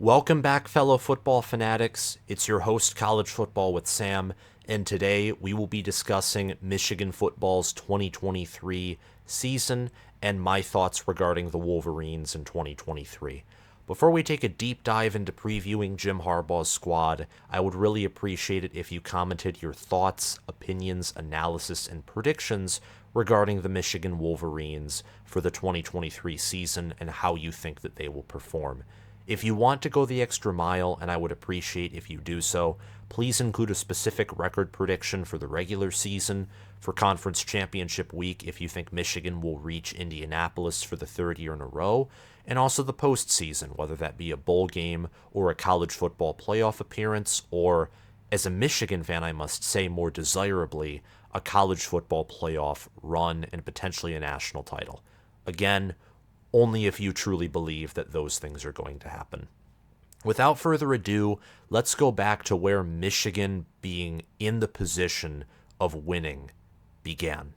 Welcome back, fellow football fanatics. It's your host, College Football with Sam, and today we will be discussing Michigan football's 2023 season and my thoughts regarding the Wolverines in 2023. Before we take a deep dive into previewing Jim Harbaugh's squad, I would really appreciate it if you commented your thoughts, opinions, analysis, and predictions regarding the Michigan Wolverines for the 2023 season and how you think that they will perform. If you want to go the extra mile, and I would appreciate if you do so, please include a specific record prediction for the regular season, for conference championship week if you think Michigan will reach Indianapolis for the third year in a row, and also the postseason, whether that be a bowl game or a college football playoff appearance, or, as a Michigan fan I must say more desirably, a college football playoff run and potentially a national title. Again, only if you truly believe that those things are going to happen. Without further ado, let's go back to where Michigan being in the position of winning began.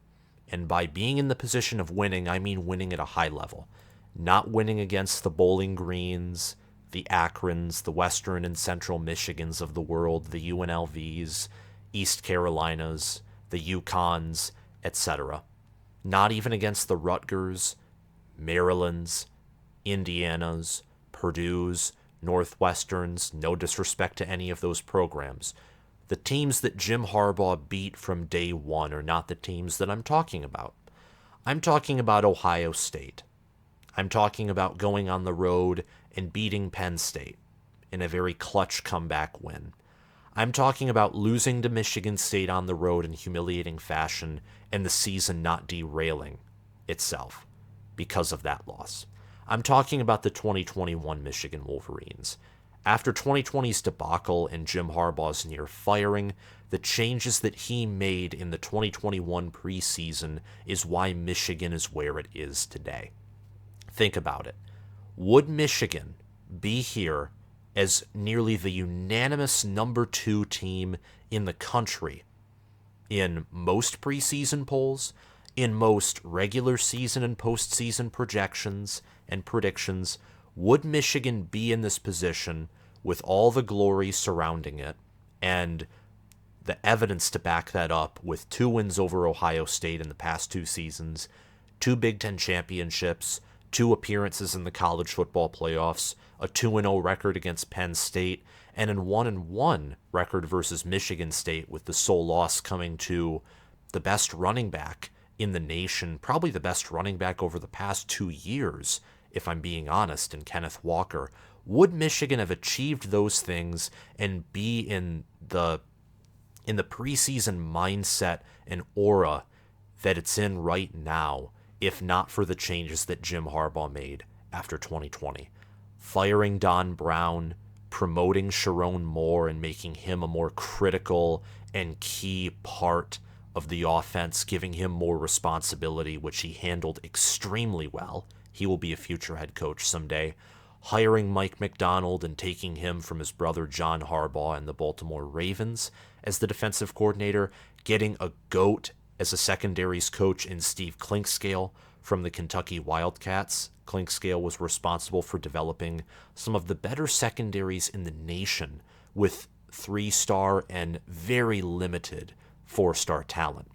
And by being in the position of winning, I mean winning at a high level. Not winning against the Bowling Greens, the Akrons, the Western and Central Michigans of the world, the UNLVs, East Carolinas, the Yukons, etc. Not even against the Rutgers, Maryland's, Indiana's, Purdue's, Northwestern's, no disrespect to any of those programs. The teams that Jim Harbaugh beat from day one are not the teams that I'm talking about. I'm talking about Ohio State. I'm talking about going on the road and beating Penn State in a very clutch comeback win. I'm talking about losing to Michigan State on the road in humiliating fashion and the season not derailing itself because of that loss. I'm talking about the 2021 Michigan Wolverines. After 2020's debacle and Jim Harbaugh's near firing, the changes that he made in the 2021 preseason is why Michigan is where it is today. Think about it. Would Michigan be here as nearly the unanimous number 2 team in the country in most preseason polls, in most regular season and postseason projections and predictions? Would Michigan be in this position with all the glory surrounding it and the evidence to back that up with 2 wins over Ohio State in the past 2 seasons, 2 Big Ten championships, 2 appearances in the college football playoffs, a 2-0 record against Penn State, and an 1-1 record versus Michigan State, with the sole loss coming to the best running back in the nation, probably the best running back over the past 2 years, if I'm being honest, in Kenneth Walker? Would Michigan have achieved those things and be in the preseason mindset and aura that it's in right now, if not for the changes that Jim Harbaugh made after 2020? Firing Don Brown, promoting Sharon Moore and making him a more critical and key part of the offense, giving him more responsibility, which he handled extremely well. He will be a future head coach someday. Hiring Mike McDonald and taking him from his brother John Harbaugh and the Baltimore Ravens as the defensive coordinator, getting a GOAT as a secondaries coach in Steve Clinkscale from the Kentucky Wildcats. Clinkscale was responsible for developing some of the better secondaries in the nation with 3-star and very limited 4-star talent,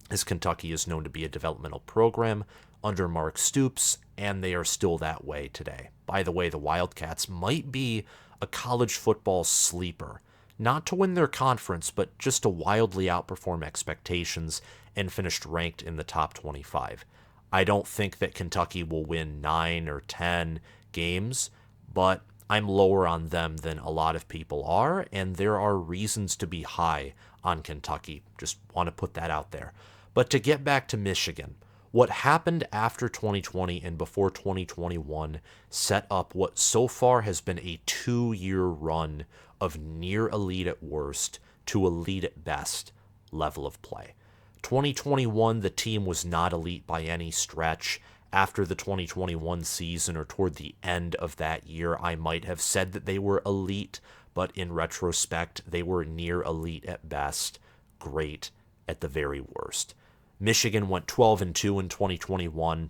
as Kentucky is known to be a developmental program under Mark Stoops, and they are still that way today. By the way, the Wildcats might be a college football sleeper, not to win their conference, but just to wildly outperform expectations and finished ranked in the top 25. I don't think that Kentucky will win 9 or 10 games, but I'm lower on them than a lot of people are, and there are reasons to be high on Kentucky. Just want to put that out there. But to get back to Michigan, what happened after 2020 and before 2021 set up what so far has been a 2-year run of near elite at worst to elite at best level of play. 2021, the team was not elite by any stretch. After the 2021 season, or toward the end of that year, I might have said that they were elite, but in retrospect, they were near elite at best, great at the very worst. Michigan went 12-2 in 2021.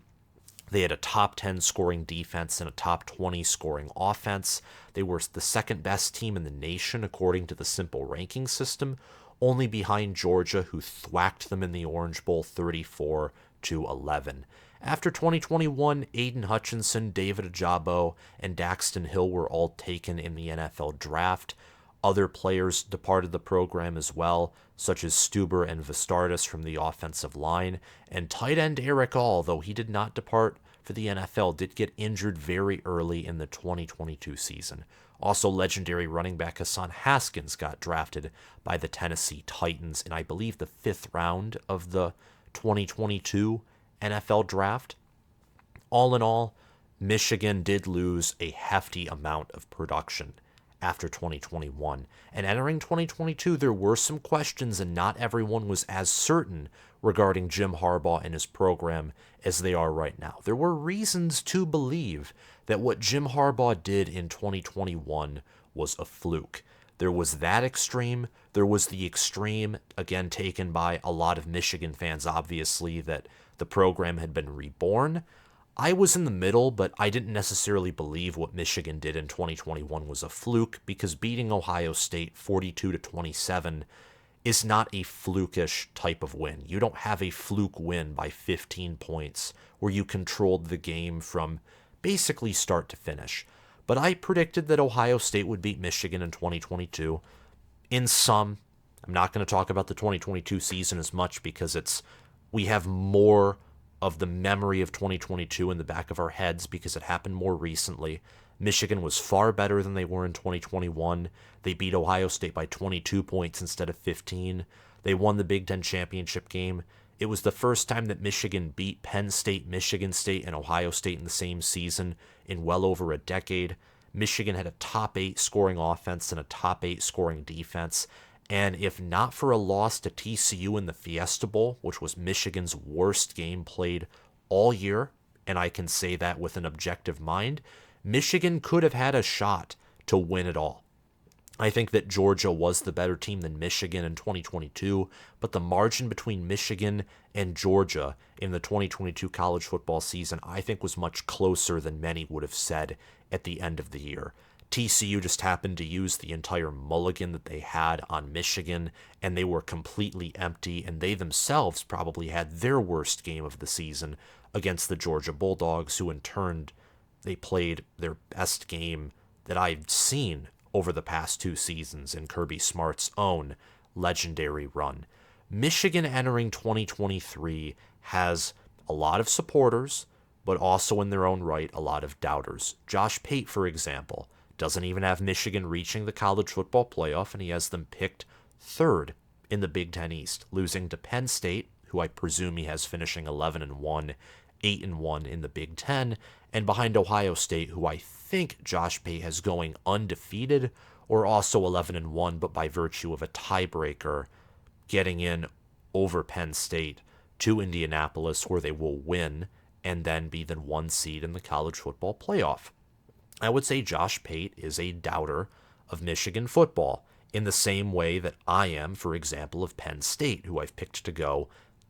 They had a top 10 scoring defense and a top 20 scoring offense. They were the second best team in the nation according to the simple ranking system, only behind Georgia, who thwacked them in the Orange Bowl 34-11. After 2021, Aiden Hutchinson, David Ajabo, and Daxton Hill were all taken in the NFL draft. Other players departed the program as well, such as Stuber and Vistardis from the offensive line, and tight end Eric All, though he did not depart for the NFL, did get injured very early in the 2022 season. Also, legendary running back Hassan Haskins got drafted by the Tennessee Titans in, I believe, the 5th round of the 2022 NFL draft. All in all, Michigan did lose a hefty amount of production after 2021. And entering 2022, there were some questions, and not everyone was as certain regarding Jim Harbaugh and his program as they are right now. There were reasons to believe that what Jim Harbaugh did in 2021 was a fluke. There was that extreme. There was the extreme, again, taken by a lot of Michigan fans, obviously, that the program had been reborn. I was in the middle, but I didn't necessarily believe what Michigan did in 2021 was a fluke, because beating Ohio State 42-27 is not a flukish type of win. You don't have a fluke win by 15 points where you controlled the game from basically start to finish. But I predicted that Ohio State would beat Michigan in 2022. In sum, I'm not going to talk about the 2022 season as much because we have more of the memory of 2022 in the back of our heads because it happened more recently. Michigan was far better than they were in 2021. They beat Ohio State by 22 points instead of 15. They won the Big Ten championship game. It was the first time that Michigan beat Penn State, Michigan State, and Ohio State in the same season in well over a decade. Michigan had a top 8 scoring offense and a top 8 scoring defense. And if not for a loss to TCU in the Fiesta Bowl, which was Michigan's worst game played all year, and I can say that with an objective mind, Michigan could have had a shot to win it all. I think that Georgia was the better team than Michigan in 2022, but the margin between Michigan and Georgia in the 2022 college football season, I think, was much closer than many would have said at the end of the year. TCU just happened to use the entire mulligan that they had on Michigan, and they were completely empty, and they themselves probably had their worst game of the season against the Georgia Bulldogs, who in turn, they played their best game that I've seen over the past 2 seasons in Kirby Smart's own legendary run. Michigan entering 2023 has a lot of supporters, but also in their own right, a lot of doubters. Josh Pate, for example, doesn't even have Michigan reaching the college football playoff, and he has them picked 3rd in the Big Ten East, losing to Penn State, who I presume he has finishing 11-1, 8-1 in the Big Ten, and behind Ohio State, who I think Josh Pate has going undefeated, or also 11-1, but by virtue of a tiebreaker getting in over Penn State to Indianapolis, where they will win and then be the 1 seed in the college football playoff. I would say Josh Pate is a doubter of Michigan football in the same way that I am, for example, of Penn State, who I've picked to go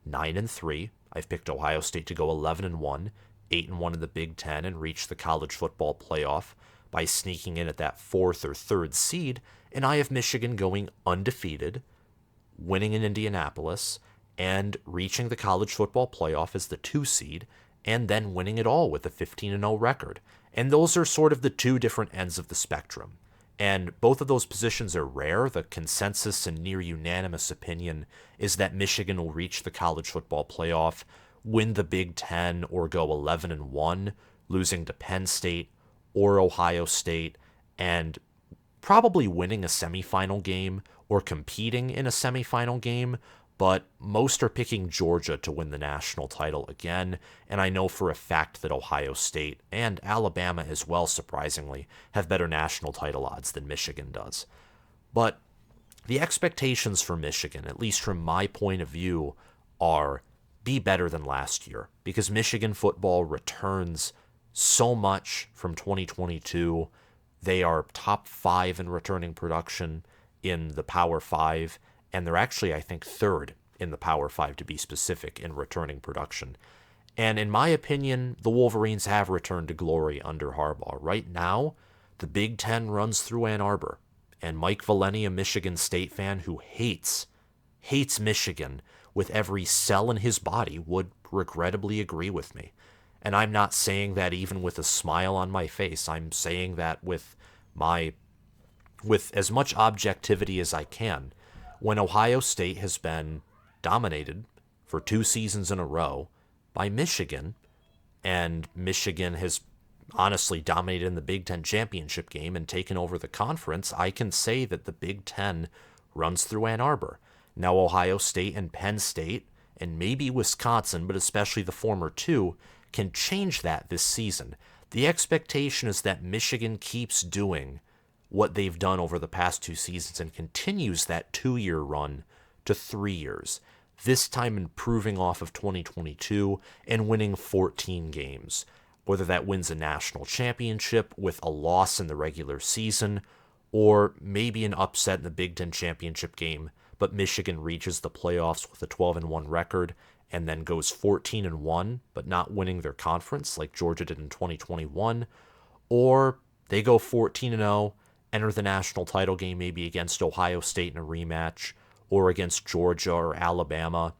9-3. I've picked Ohio State to go 11-1, 8-1 in the Big Ten, and reach the college football playoff by sneaking in at that 4th or 3rd seed. And I have Michigan going undefeated, winning in Indianapolis, and reaching the college football playoff as the 2 seed, and then winning it all with a 15-0 record. And those are sort of the 2 different ends of the spectrum. And both of those positions are rare. The consensus and near unanimous opinion is that Michigan will reach the college football playoff, win the Big Ten, or go 11-1, losing to Penn State or Ohio State, and probably winning a semifinal game or competing in a semifinal game. But most are picking Georgia to win the national title again, and I know for a fact that Ohio State and Alabama as well, surprisingly, have better national title odds than Michigan does. But the expectations for Michigan, at least from my point of view, are be better than last year, because Michigan football returns so much from 2022. They are top 5 in returning production in the Power 5, and they're actually, I think, 3rd in the Power 5 to be specific in returning production. And in my opinion, the Wolverines have returned to glory under Harbaugh. Right now, the Big Ten runs through Ann Arbor. And Mike Valeni, a Michigan State fan who hates Michigan with every cell in his body, would regrettably agree with me. And I'm not saying that even with a smile on my face. I'm saying that with as much objectivity as I can. When Ohio State has been dominated for 2 seasons in a row by Michigan, and Michigan has honestly dominated in the Big Ten championship game and taken over the conference, I can say that the Big Ten runs through Ann Arbor. Now Ohio State and Penn State, and maybe Wisconsin, but especially the former two, can change that this season. The expectation is that Michigan keeps doing what they've done over the past 2 seasons and continues that 2-year run to 3 years, this time improving off of 2022 and winning 14 games. Whether that wins a national championship with a loss in the regular season, or maybe an upset in the Big Ten championship game, but Michigan reaches the playoffs with a 12-1 record and then goes 14-1, but not winning their conference like Georgia did in 2021, or they go 14-0, enter the national title game maybe against Ohio State in a rematch, or against Georgia or Alabama,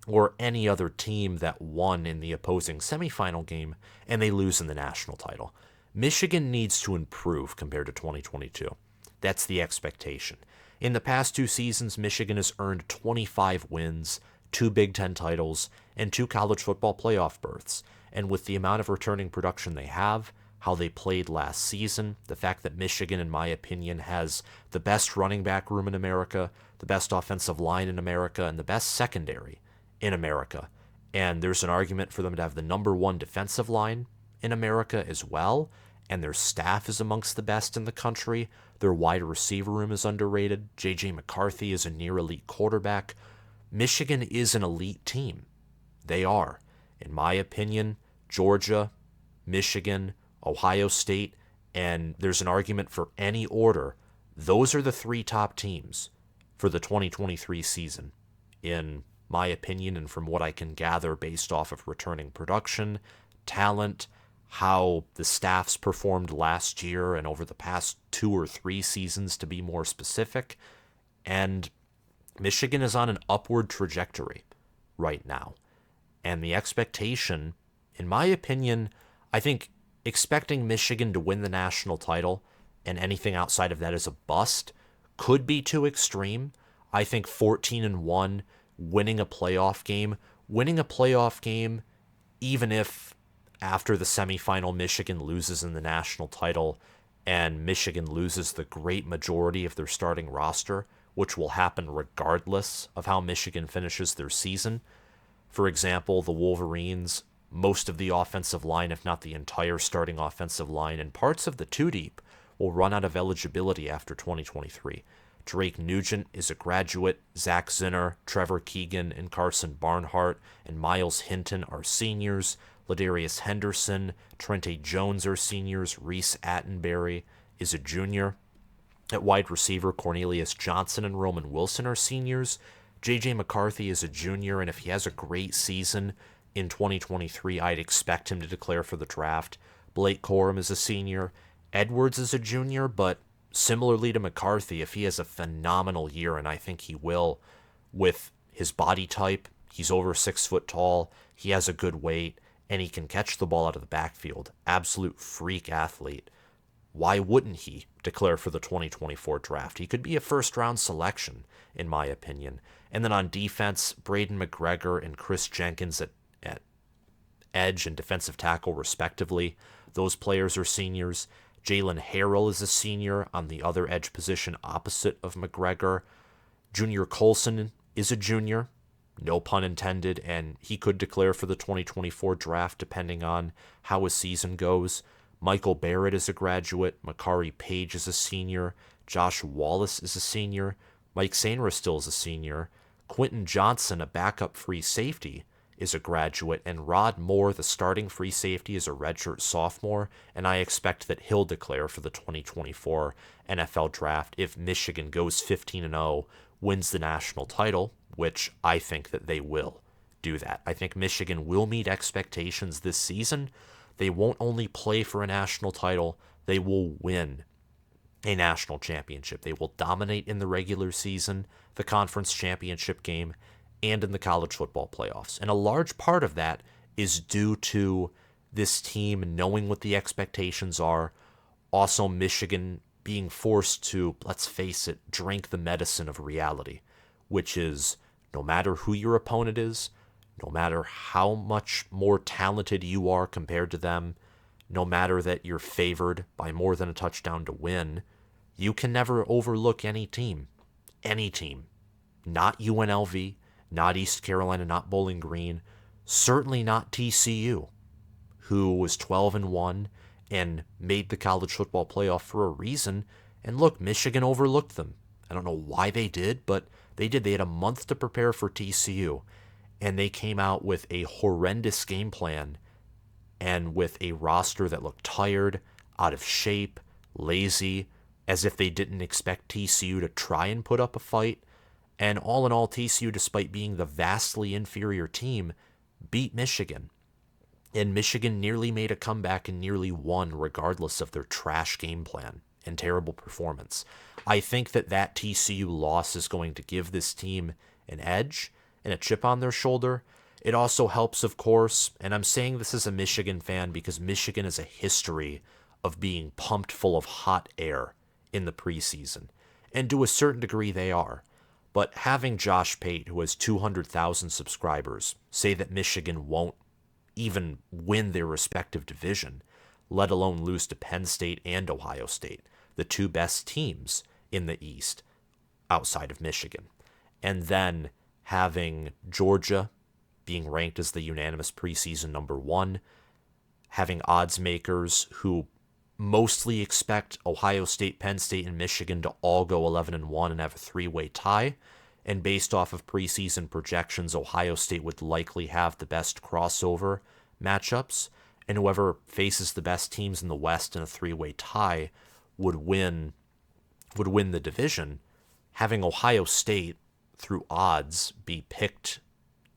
or any other team that won in the opposing semifinal game, and they lose in the national title. Michigan needs to improve compared to 2022. That's the expectation. In the past 2 seasons, Michigan has earned 25 wins, 2 Big Ten titles, and 2 college football playoff berths. And with the amount of returning production they have, how they played last season, the fact that Michigan, in my opinion, has the best running back room in America, the best offensive line in America, and the best secondary in America. And there's an argument for them to have the number 1 defensive line in America as well. And their staff is amongst the best in the country. Their wide receiver room is underrated. JJ McCarthy is a near elite quarterback. Michigan is an elite team. They are. In my opinion, Georgia, Michigan, Ohio State, and there's an argument for any order. Those are the 3 top teams for the 2023 season, in my opinion, and from what I can gather based off of returning production, talent, how the staffs performed last year and over the past 2 or 3 seasons, to be more specific. And Michigan is on an upward trajectory right now. And the expectation, in my opinion, I think expecting Michigan to win the national title and anything outside of that is a bust could be too extreme. I think 14-1, winning a playoff game, even if after the semifinal Michigan loses in the national title and Michigan loses the great majority of their starting roster, which will happen regardless of how Michigan finishes their season. For example, the Wolverines, most of the offensive line, if not the entire starting offensive line, and parts of the 2-deep will run out of eligibility after 2023. Drake Nugent is a graduate. Zach Zinner, Trevor Keegan, and Carson Barnhart and Miles Hinton are seniors. Ladarius Henderson, Trente Jones are seniors. Reese Attenberry is a junior. At wide receiver, Cornelius Johnson and Roman Wilson are seniors. JJ McCarthy is a junior, and if he has a great season in 2023, I'd expect him to declare for the draft. Blake Corum is a senior. Edwards is a junior, but similarly to McCarthy, if he has a phenomenal year, and I think he will, with his body type, he's over 6 foot tall, he has a good weight, and he can catch the ball out of the backfield. Absolute freak athlete. Why wouldn't he declare for the 2024 draft? He could be a first-round selection, in my opinion. And then on defense, Braden McGregor and Kris Jenkins at edge and defensive tackle, respectively. Those players are seniors. Jalen Harrell is a senior on the other edge position opposite of McGregor. Junior Colson is a junior, no pun intended, and he could declare for the 2024 draft depending on how his season goes. Michael Barrett is a graduate. Makari Page is a senior. Josh Wallace is a senior. Mike Sainristil still is a senior. Quentin Johnson, a backup free safety, is a graduate. And Rod Moore, the starting free safety, is a redshirt sophomore. And I expect that he'll declare for the 2024 NFL draft if Michigan goes 15-0, wins the national title, which I think that they will do that. I think Michigan will meet expectations this season. They won't only play for a national title, they will win a national championship. They will dominate in the regular season, the conference championship game, and in the college football playoffs. And a large part of that is due to this team knowing what the expectations are. Also, Michigan being forced to, let's face it, drink the medicine of reality, which is no matter who your opponent is, no matter how much more talented you are compared to them, no matter that you're favored by more than a touchdown to win, you can never overlook any team. Any team. Not UNLV, not East Carolina, not Bowling Green, certainly not TCU, who was 12-1 and made the college football playoff for a reason. And look, Michigan overlooked them. I don't know why they did, but they did. They had a month to prepare for TCU, and they came out with a horrendous game plan and with a roster that looked tired, out of shape, lazy, as if they didn't expect TCU to try and put up a fight. And all in all, TCU, despite being the vastly inferior team, beat Michigan. And Michigan nearly made a comeback and nearly won regardless of their trash game plan and terrible performance. I think that TCU loss is going to give this team an edge and a chip on their shoulder. It also helps, of course, and I'm saying this as a Michigan fan because Michigan has a history of being pumped full of hot air in the preseason. And to a certain degree they are. But having Josh Pate, who has 200,000 subscribers, say that Michigan won't even win their respective division, let alone lose to Penn State and Ohio State, the two best teams in the East outside of Michigan. And then having Georgia being ranked as the unanimous preseason number one, having odds makers who mostly expect Ohio State, Penn State, and Michigan to all go 11-1 and have a three-way tie. And based off of preseason projections, Ohio State would likely have the best crossover matchups, and whoever faces the best teams in the West in a three-way tie would win the division. Having Ohio State, through odds, be picked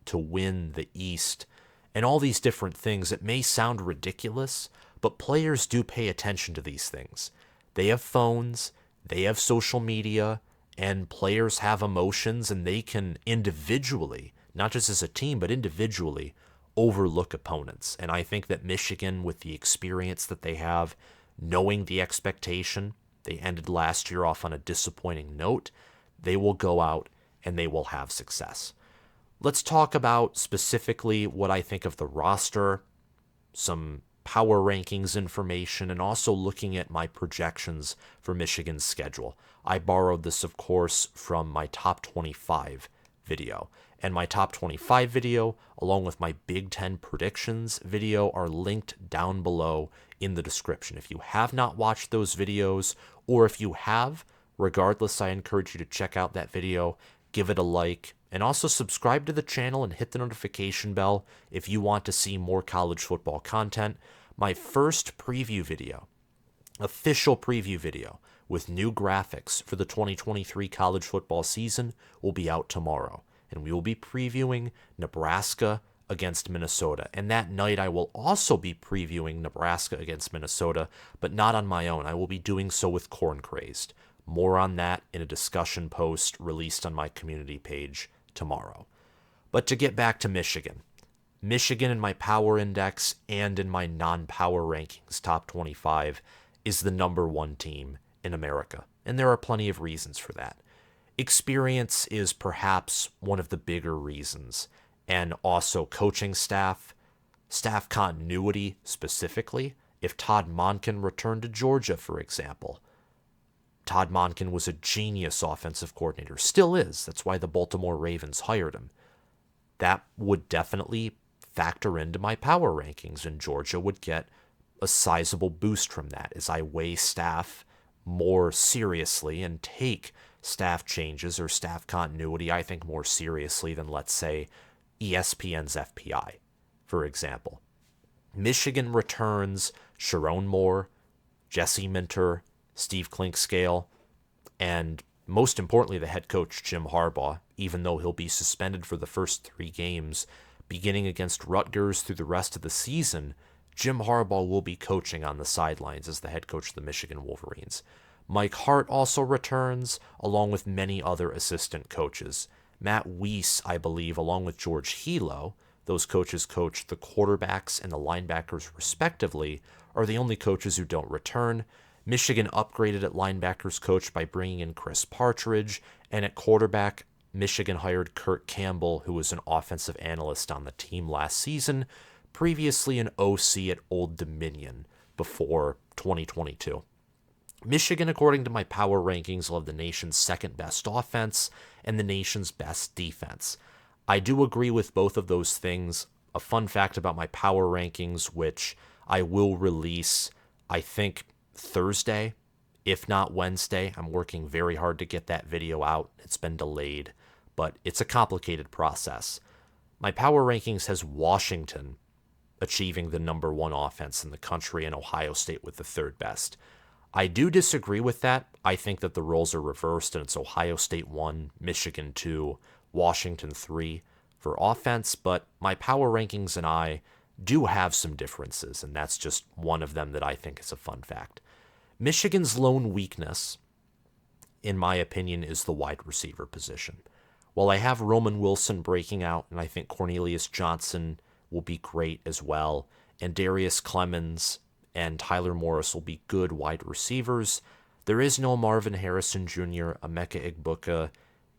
to win the East, and all these different things, it may sound ridiculous, but players do pay attention to these things. They have phones, they have social media, and players have emotions, and they can individually, not just as a team, but individually, overlook opponents. And I think that Michigan, with the experience that they have, knowing the expectation, they ended last year off on a disappointing note, they will go out and they will have success. Let's talk about specifically what I think of the roster, some power rankings information, and also looking at my projections for Michigan's schedule. I borrowed this, of course, from my top 25 video. And my top 25 video, along with my Big Ten predictions video, are linked down below in the description. If you have not watched those videos, or if you have, regardless, I encourage you to check out that video, give it a like, and also subscribe to the channel and hit the notification bell if you want to see more college football content. My first preview video, official preview video, with new graphics for the 2023 college football season will be out tomorrow. And we will be previewing Nebraska against Minnesota. And that night I will also be previewing Nebraska against Minnesota, but not on my own. I will be doing so with Corn Crazed. More on that in a discussion post released on my community page tomorrow. But to get back to Michigan. Michigan in my power index and in my non-power rankings top 25 is the number one team in America. And there are plenty of reasons for that. Experience is perhaps one of the bigger reasons, and also coaching staff continuity specifically. If Todd Monken returned to Georgia, for example, Todd Monken was a genius offensive coordinator, still is. That's why the Baltimore Ravens hired him. That would definitely factor into my power rankings, and Georgia would get a sizable boost from that as I weigh staff more seriously and take staff changes or staff continuity, I think, more seriously than, let's say, ESPN's FPI, for example. Michigan returns Sharon Moore, Jesse Minter, Steve Clinkscale, and most importantly, the head coach, Jim Harbaugh, even though he'll be suspended for the first 3 games beginning against Rutgers through the rest of the season, Jim Harbaugh will be coaching on the sidelines as the head coach of the Michigan Wolverines. Mike Hart also returns, along with many other assistant coaches. Matt Weiss, I believe, along with George Hilo, those coaches coach the quarterbacks and the linebackers respectively, are the only coaches who don't return. Michigan upgraded at linebackers coach by bringing in Chris Partridge, and at quarterback, Michigan hired Kurt Campbell, who was an offensive analyst on the team last season, previously an OC at Old Dominion before 2022. Michigan, according to my power rankings, will have the nation's second best offense and the nation's best defense. I do agree with both of those things. A fun fact about my power rankings, which I will release, I think, Thursday, if not Wednesday. I'm working very hard to get that video out. It's been delayed, but it's a complicated process. My power rankings has Washington achieving the number one offense in the country and Ohio State with the third best. I do disagree with that. I think that the roles are reversed and it's Ohio State 1, Michigan 2, Washington 3 for offense, but my power rankings and I do have some differences, and that's just one of them that I think is a fun fact. Michigan's lone weakness, in my opinion, is the wide receiver position. While I have Roman Wilson breaking out, and I think Cornelius Johnson will be great as well, and Darius Clemens and Tyler Morris will be good wide receivers, there is no Marvin Harrison Jr., Emeka Egbuka,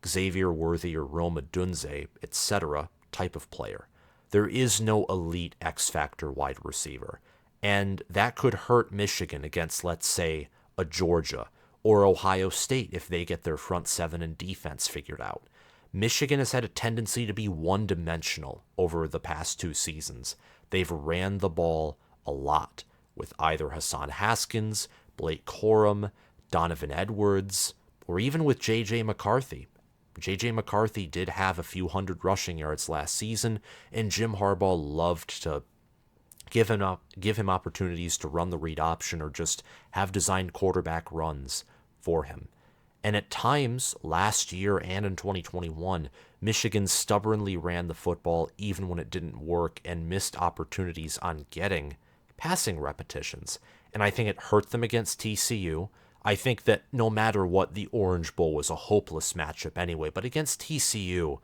Xavier Worthy, or Roma Dunze, etc. type of player. There is no elite X-Factor wide receiver, and that could hurt Michigan against, let's say, a Georgia or Ohio State if they get their front seven and defense figured out. Michigan has had a tendency to be one-dimensional over the past two seasons. They've ran the ball a lot with either Hassan Haskins, Blake Corum, Donovan Edwards, or even with JJ McCarthy. JJ McCarthy did have a few hundred rushing yards last season, and Jim Harbaugh loved to give him opportunities to run the read option or just have designed quarterback runs for him. And at times, last year and in 2021, Michigan stubbornly ran the football even when it didn't work and missed opportunities on getting passing repetitions. And I think it hurt them against TCU. I think that no matter what, the Orange Bowl was a hopeless matchup anyway. But against TCU,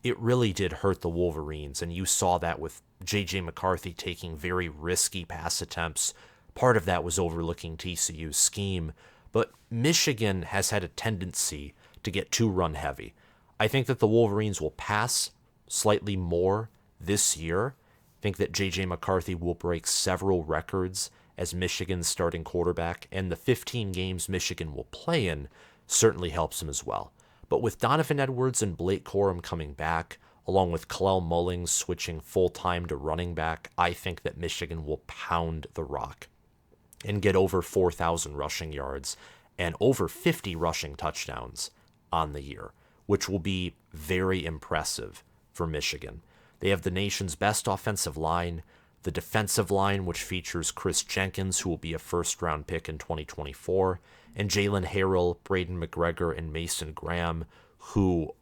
it really did hurt the Wolverines. And you saw that with JJ McCarthy taking very risky pass attempts. Part of that was overlooking TCU's scheme. But Michigan has had a tendency to get too run heavy. I think that the Wolverines will pass slightly more this year. I think that JJ McCarthy will break several records as Michigan's starting quarterback, and the 15 games Michigan will play in certainly helps him as well. But with Donovan Edwards and Blake Corum coming back, along with Kalel Mullings switching full-time to running back, I think that Michigan will pound the rock and get over 4,000 rushing yards and over 50 rushing touchdowns on the year, which will be very impressive for Michigan. They have the nation's best offensive line, the defensive line, which features Kris Jenkins, who will be a first-round pick in 2024, and Jalen Harrell, Braden McGregor, and Mason Graham, who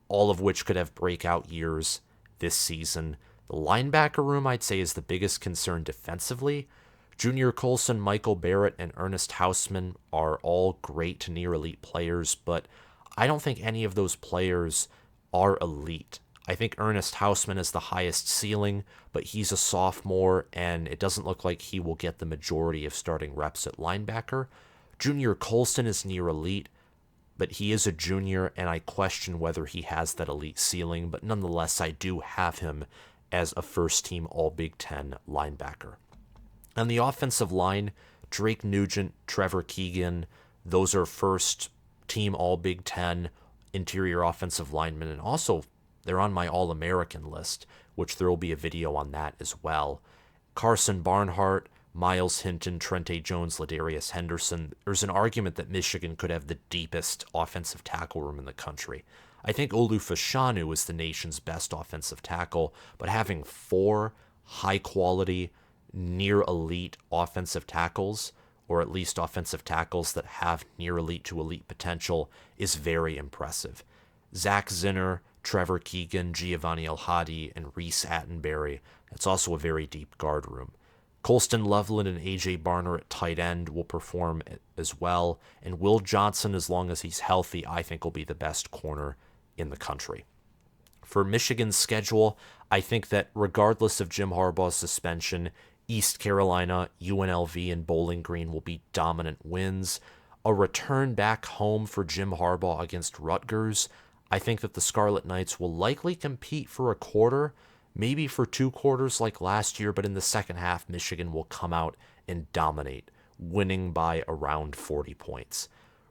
all of which could have breakout years this season. The linebacker room, I'd say, is the biggest concern defensively. Junior Colson, Michael Barrett, and Ernest Hausman are all great to near elite players, but I don't think any of those players are elite. I think Ernest Hausman is the highest ceiling, but he's a sophomore, and it doesn't look like he will get the majority of starting reps at linebacker. Junior Colson is near elite, but he is a junior, and I question whether he has that elite ceiling, but nonetheless, I do have him as a first-team All-Big Ten linebacker. On the offensive line, Drake Nugent, Trevor Keegan, those are first-team All-Big Ten interior offensive linemen, and also they're on my All-American list, which there will be a video on that as well. Carson Barnhart, Miles Hinton, Trente Jones, Ladarius Henderson. There's an argument that Michigan could have the deepest offensive tackle room in the country. I think Olu Fashanu is the nation's best offensive tackle, but having four high-quality, near-elite offensive tackles, or at least offensive tackles that have near-elite to elite potential, is very impressive. Zach Zinner, Trevor Keegan, Giovanni El-Hadi, and Reese Attenberry. That's also a very deep guard room. Colston Loveland and A.J. Barner at tight end will perform as well, and Will Johnson, as long as he's healthy, I think will be the best corner in the country. For Michigan's schedule, I think that regardless of Jim Harbaugh's suspension, East Carolina, UNLV, and Bowling Green will be dominant wins. A return back home for Jim Harbaugh against Rutgers, I think that the Scarlet Knights will likely compete for a quarter, maybe for 2 quarters like last year, but in the second half, Michigan will come out and dominate, winning by around 40 points.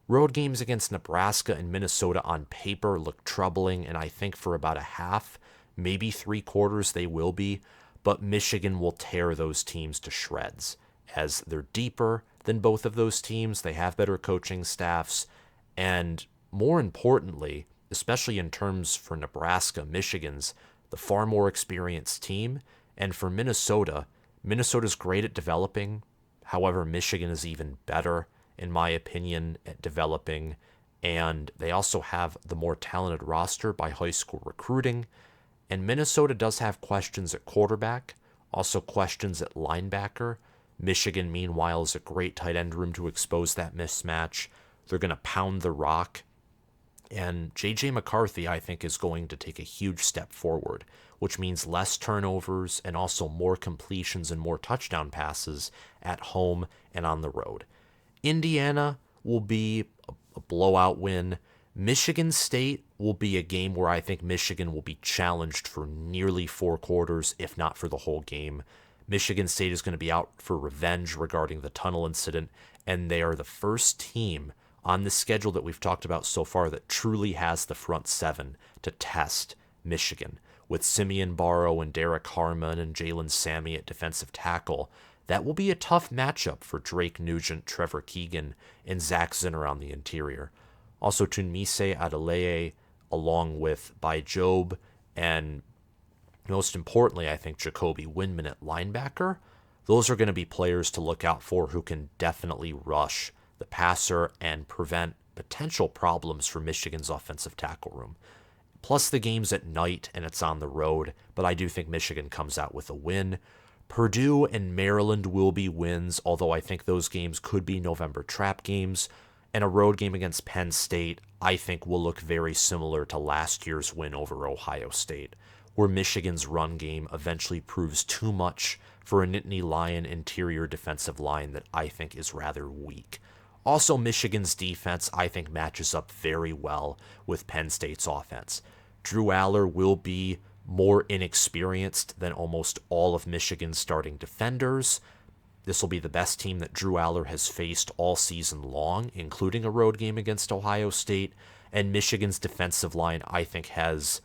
Road games against Nebraska and Minnesota on paper look troubling, and I think for about a half, maybe 3 quarters they will be, but Michigan will tear those teams to shreds, as they're deeper than both of those teams, they have better coaching staffs, and more importantly, especially in terms for Nebraska, Michigan's the far more experienced team, and for Minnesota, Minnesota's great at developing, however, Michigan is even better, in my opinion, at developing, and they also have the more talented roster by high school recruiting, and Minnesota does have questions at quarterback, also questions at linebacker. Michigan, meanwhile, is a great tight end room to expose that mismatch. They're going to pound the rock. And JJ McCarthy, I think, is going to take a huge step forward, which means less turnovers and also more completions and more touchdown passes at home and on the road. Indiana will be a blowout win. Michigan State will be a game where I think Michigan will be challenged for nearly 4 quarters, if not for the whole game. Michigan State is going to be out for revenge regarding the tunnel incident, and they are the first team on the schedule that we've talked about so far that truly has the front 7 to test Michigan. With Simeon Barrow and Derek Harmon and Jalen Sammy at defensive tackle, that will be a tough matchup for Drake Nugent, Trevor Keegan, and Zach Zinner on the interior. Also Tunmise Adeleye, along with Bai Jobe, and most importantly, I think Jacoby Windman at linebacker. Those are going to be players to look out for who can definitely rush the passer and prevent potential problems for Michigan's offensive tackle room. Plus the game's at night and it's on the road, but I do think Michigan comes out with a win. Purdue and Maryland will be wins, although I think those games could be November trap games. And a road game against Penn State, I think, will look very similar to last year's win over Ohio State, where Michigan's run game eventually proves too much for a Nittany Lion interior defensive line that I think is rather weak. Also, Michigan's defense, I think, matches up very well with Penn State's offense. Drew Aller will be more inexperienced than almost all of Michigan's starting defenders. This will be the best team that Drew Aller has faced all season long, including a road game against Ohio State. And Michigan's defensive line, I think, has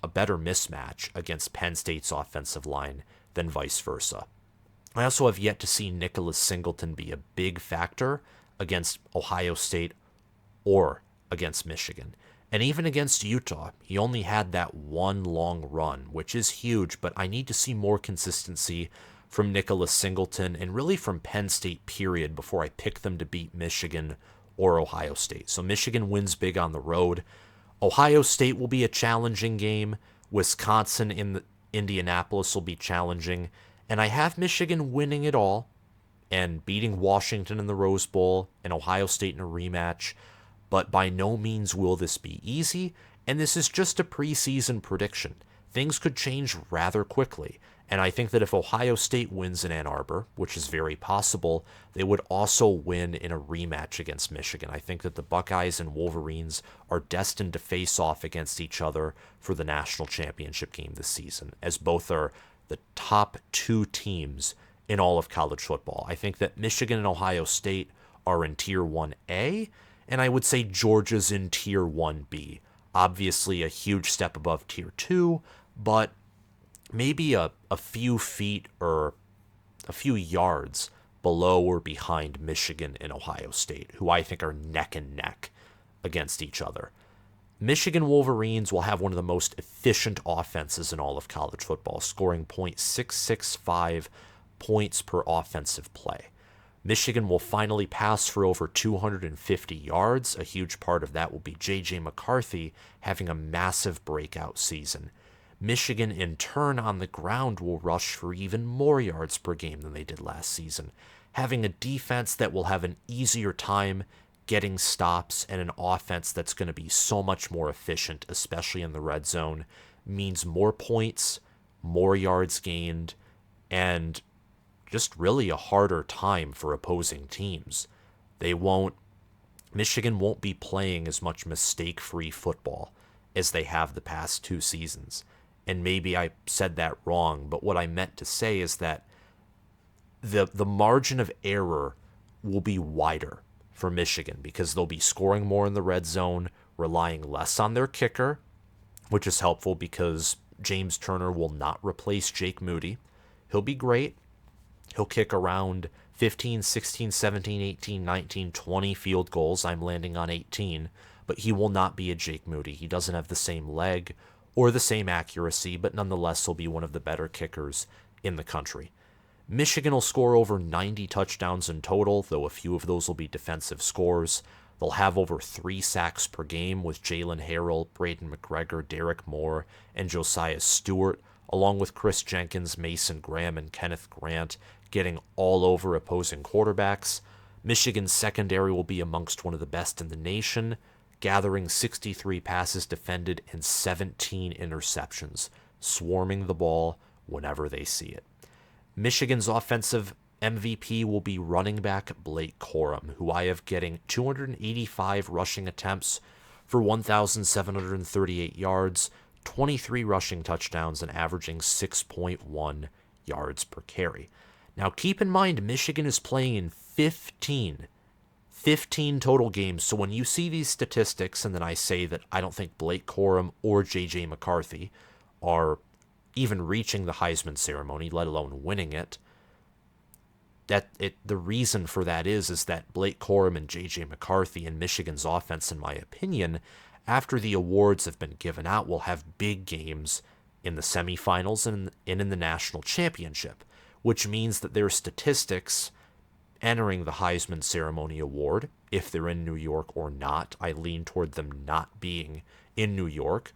a better mismatch against Penn State's offensive line than vice versa. I also have yet to see Nicholas Singleton be a big factor against Ohio State or against Michigan. And even against Utah, he only had that one long run, which is huge, but I need to see more consistency from Nicholas Singleton and really from Penn State, period, before I pick them to beat Michigan or Ohio State. So Michigan wins big on the road. Ohio State will be a challenging game. Wisconsin in Indianapolis will be challenging. And I have Michigan winning it all and beating Washington in the Rose Bowl and Ohio State in a rematch. But by no means will this be easy, and this is just a preseason prediction. Things could change rather quickly, and I think that if Ohio State wins in Ann Arbor, which is very possible, they would also win in a rematch against Michigan. I think that the Buckeyes and Wolverines are destined to face off against each other for the national championship game this season, as both are the top 2 teams in all of college football. I think that Michigan and Ohio State are in Tier 1A, and I would say Georgia's in Tier 1B. Obviously a huge step above Tier 2, but maybe a few feet or a few yards below or behind Michigan and Ohio State, who I think are neck and neck against each other. Michigan Wolverines will have one of the most efficient offenses in all of college football, scoring .665 points per offensive play. Michigan will finally pass for over 250 yards. A huge part of that will be JJ McCarthy having a massive breakout season. Michigan, in turn, on the ground will rush for even more yards per game than they did last season, having a defense that will have an easier time getting stops and an offense that's going to be so much more efficient, especially in the red zone, means more points, more yards gained, and just really a harder time for opposing teams. Michigan won't be playing as much mistake-free football as they have the past 2 seasons. And maybe I said that wrong, but what I meant to say is that the margin of error will be wider for Michigan because they'll be scoring more in the red zone, relying less on their kicker, which is helpful because James Turner will not replace Jake Moody. He'll be great. He'll kick around 15, 16, 17, 18, 19, 20 field goals. I'm landing on 18, but he will not be a Jake Moody. He doesn't have the same leg or the same accuracy, but nonetheless he'll be one of the better kickers in the country. Michigan will score over 90 touchdowns in total, though a few of those will be defensive scores. They'll have over 3 sacks per game with Jalen Harrell, Braden McGregor, Derek Moore, and Josiah Stewart, along with Kris Jenkins, Mason Graham, and Kenneth Grant getting all over opposing quarterbacks. Michigan's secondary will be amongst one of the best in the nation, gathering 63 passes defended and 17 interceptions, swarming the ball whenever they see it. Michigan's offensive MVP will be running back Blake Corum, who I have getting 285 rushing attempts for 1,738 yards, 23 rushing touchdowns, and averaging 6.1 yards per carry. Now keep in mind, Michigan is playing in 15 total games. So when you see these statistics and then I say that I don't think Blake Corum or JJ McCarthy are even reaching the Heisman ceremony, let alone winning it, the reason for that is that Blake Corum and JJ McCarthy and Michigan's offense, in my opinion, after the awards have been given out, will have big games in the semifinals and in the national championship, which means that their statistics entering the Heisman ceremony award, if they're in New York or not, I lean toward them not being in New York,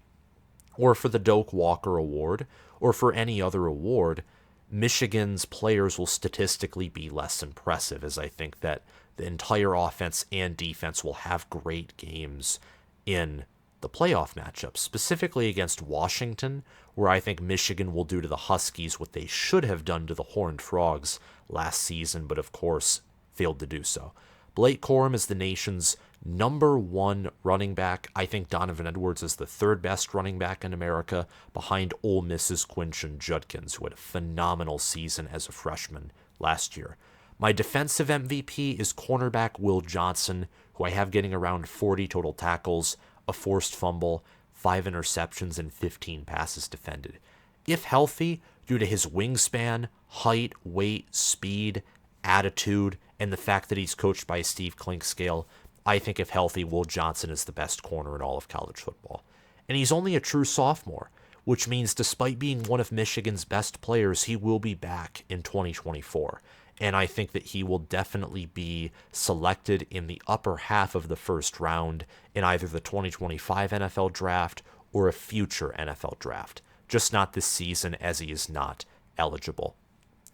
or for the Doak Walker Award, or for any other award, Michigan's players will statistically be less impressive, as I think that the entire offense and defense will have great games in the playoff matchups, specifically against Washington, where I think Michigan will do to the Huskies what they should have done to the Horned Frogs last season, but of course failed to do so. Blake Corum is the nation's #1 running back. I think Donovan Edwards is the 3rd best running back in America, behind Ole Miss's Quinshon Judkins, who had a phenomenal season as a freshman last year. My defensive MVP is cornerback Will Johnson, who I have getting around 40 total tackles, a forced fumble, 5 interceptions, and 15 passes defended. If healthy, due to his wingspan, height, weight, speed, attitude, and the fact that he's coached by Steve Clinkscale, I think if healthy, Will Johnson is the best corner in all of college football. And he's only a true sophomore, which means despite being one of Michigan's best players, he will be back in 2024. And I think that he will definitely be selected in the upper half of the first round in either the 2025 NFL draft or a future NFL draft. Just not this season, as he is not eligible.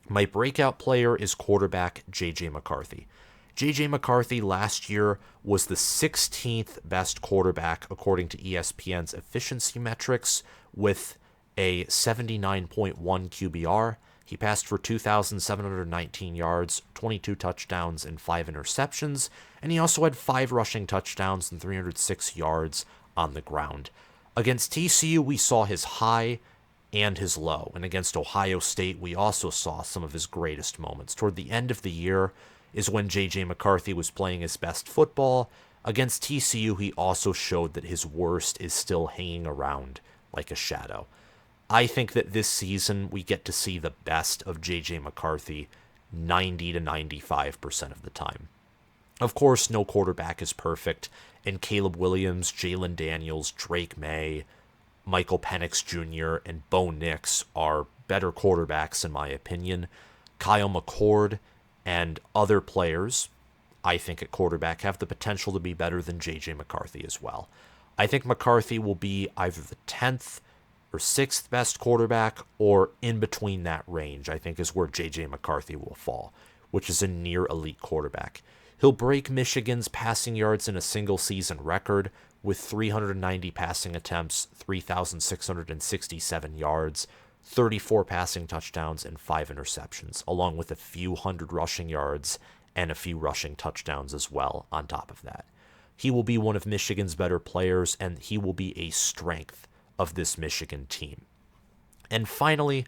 My breakout player is quarterback JJ McCarthy. JJ McCarthy last year was the 16th best quarterback according to ESPN's efficiency metrics with a 79.1 QBR. He passed for 2,719 yards, 22 touchdowns, and 5 interceptions, and he also had 5 rushing touchdowns and 306 yards on the ground. Against TCU, we saw his high and his low, and against Ohio State, we also saw some of his greatest moments. Toward the end of the year is when JJ McCarthy was playing his best football. Against TCU, he also showed that his worst is still hanging around like a shadow. I think that this season we get to see the best of JJ McCarthy 90 to 95% of the time. Of course, no quarterback is perfect, and Caleb Williams, Jalen Daniels, Drake May, Michael Penix Jr., and Bo Nix are better quarterbacks in my opinion. Kyle McCord And other players, I think, at quarterback have the potential to be better than JJ McCarthy as well. I think McCarthy will be either the 10th or 6th best quarterback, or in between that range, I think is where JJ McCarthy will fall, which is a near elite quarterback. He'll break Michigan's passing yards in a single season record with 390 passing attempts, 3,667 yards, 34 passing touchdowns, and 5 interceptions, along with a few hundred rushing yards and a few rushing touchdowns as well on top of that. He will be one of Michigan's better players, and he will be a strength of this Michigan team. And finally,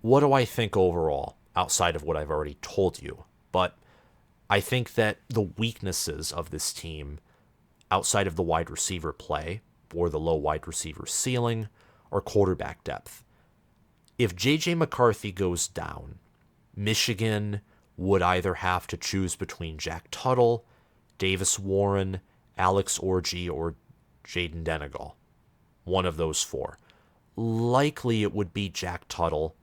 what do I think overall, outside of what I've already told you? But I think that the weaknesses of this team, outside of the wide receiver play or the low wide receiver ceiling, are quarterback depth. If JJ McCarthy goes down, Michigan would either have to choose between Jack Tuttle, Davis Warren, Alex Orji, or Jaden Denegal. One of those four. Likely it would be Jack Tuttle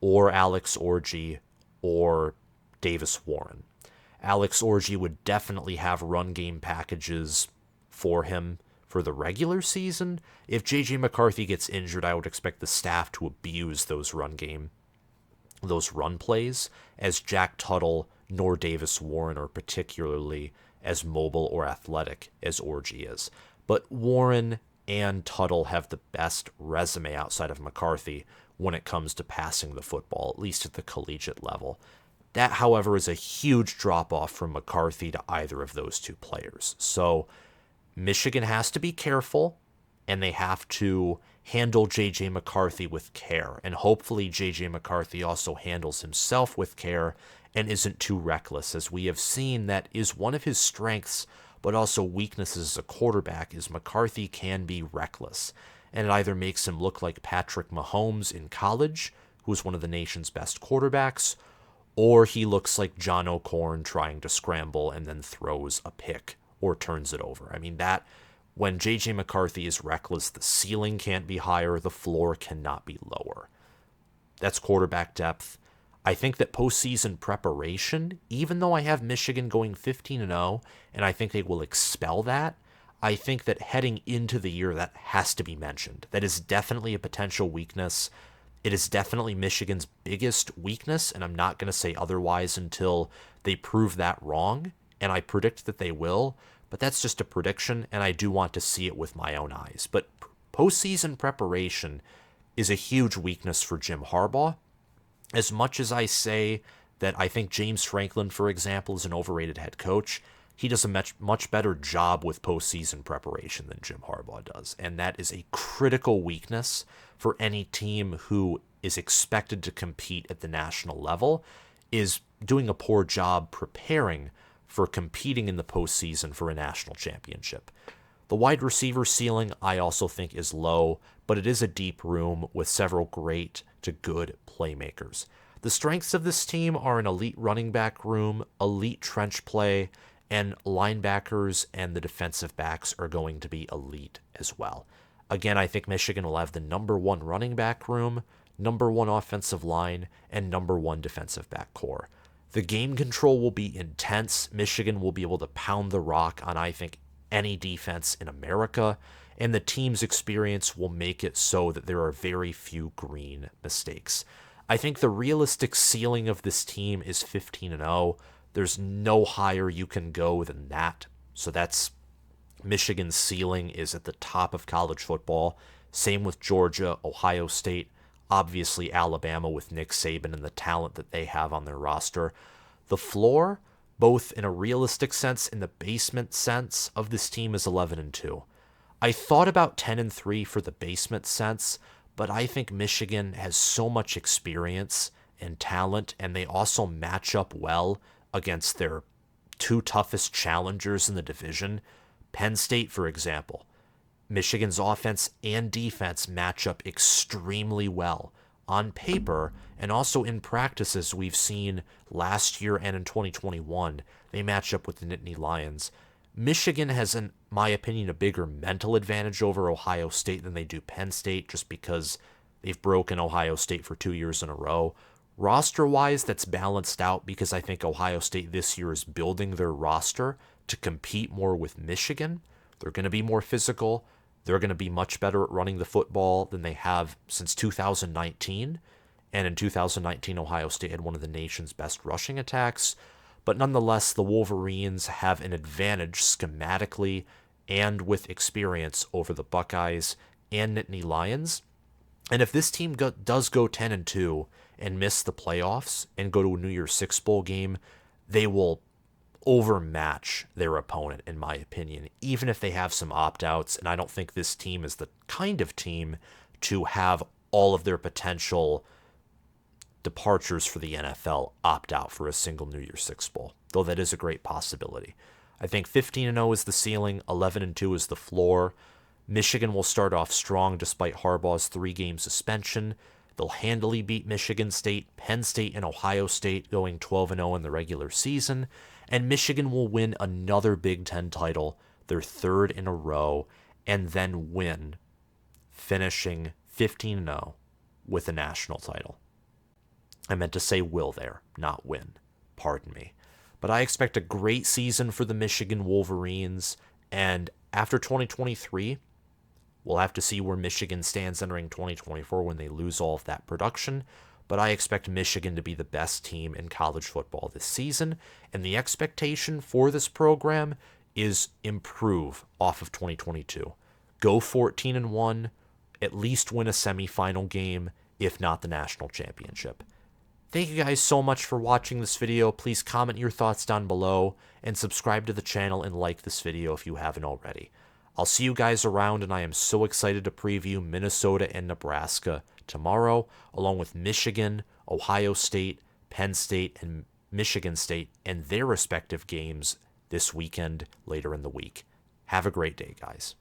or Alex Orji or Davis Warren. Alex Orji would definitely have run game packages for him for the regular season. If JJ McCarthy gets injured, I would expect the staff to abuse those run plays, as Jack Tuttle nor Davis Warren are particularly as mobile or athletic as Orji is. But Warren and Tuttle have the best resume outside of McCarthy when it comes to passing the football, at least at the collegiate level. That, however, is a huge drop-off from McCarthy to either of those two players. So Michigan has to be careful, and they have to handle JJ McCarthy with care. And hopefully JJ McCarthy also handles himself with care and isn't too reckless, as we have seen that is one of his strengths, but also weaknesses as a quarterback, is McCarthy can be reckless. And it either makes him look like Patrick Mahomes in college, who was one of the nation's best quarterbacks, or he looks like John O'Corn trying to scramble and then throws a pick or turns it over. I mean, that when JJ McCarthy is reckless, the ceiling can't be higher, the floor cannot be lower. That's quarterback depth. I think that postseason preparation, even though I have Michigan going 15-0, and I think they will expel that, I think that heading into the year, that has to be mentioned. That is definitely a potential weakness. It is definitely Michigan's biggest weakness, and I'm not going to say otherwise until they prove that wrong, and I predict that they will, but that's just a prediction, and I do want to see it with my own eyes. But postseason preparation is a huge weakness for Jim Harbaugh. As much as I say that I think James Franklin, for example, is an overrated head coach, he does a much better job with postseason preparation than Jim Harbaugh does. And that is a critical weakness for any team who is expected to compete at the national level, is doing a poor job preparing for competing in the postseason for a national championship. The wide receiver ceiling, I also think, is low, but it is a deep room with several great to good playmakers. The strengths of this team are an elite running back room, elite trench play, and linebackers and the defensive backs are going to be elite as well. Again, I think Michigan will have the number one running back room, number one offensive line, and number one defensive back core. The game control will be intense. Michigan will be able to pound the rock on, I think, any defense in America, and the team's experience will make it so that there are very few green mistakes. I think the realistic ceiling of this team is 15-0. There's no higher you can go than that. So that's Michigan's ceiling is at the top of college football. Same with Georgia, Ohio State, obviously Alabama with Nick Saban and the talent that they have on their roster. The floor, both in a realistic sense and the basement sense of this team, is 11-2. I thought about 10-3 for the basement sense, but I think Michigan has so much experience and talent, and they also match up well against their two toughest challengers in the division. Penn State, for example. Michigan's offense and defense match up extremely well on paper, and also in practice, as we've seen last year and in 2021. They match up with the Nittany Lions. Michigan has, in my opinion, a bigger mental advantage over Ohio State than they do Penn State, just because they've broken Ohio State for 2 years in a row. Roster-wise, that's balanced out because I think Ohio State this year is building their roster to compete more with Michigan. They're going to be more physical. They're going to be much better at running the football than they have since 2019. And in 2019, Ohio State had one of the nation's best rushing attacks. But nonetheless, the Wolverines have an advantage schematically and with experience over the Buckeyes and Nittany Lions. And if this team does go 10-2 and miss the playoffs and go to a New Year's Six Bowl game, they will overmatch their opponent, in my opinion, even if they have some opt-outs. And I don't think this team is the kind of team to have all of their potential departures for the NFL opt out for a single New Year's Six Bowl, though that is a great possibility. I think 15-0 is the ceiling, 11-2 is the floor. Michigan will start off strong despite Harbaugh's 3-game suspension. They'll handily beat Michigan State, Penn State, and Ohio State, going 12-0 in the regular season. And Michigan will win another Big Ten title, their 3rd in a row, and then win, finishing 15-0 with a national title. I meant to say will there, not win. Pardon me. But I expect a great season for the Michigan Wolverines, and after 2023, we'll have to see where Michigan stands entering 2024 when they lose all of that production. But I expect Michigan to be the best team in college football this season, and the expectation for this program is improve off of 2022. Go 14-1, at least win a semifinal game, if not the national championship. Thank you guys so much for watching this video. Please comment your thoughts down below and subscribe to the channel and like this video if you haven't already. I'll see you guys around, and I am so excited to preview Minnesota and Nebraska tomorrow, along with Michigan, Ohio State, Penn State, and Michigan State and their respective games this weekend later in the week. Have a great day, guys.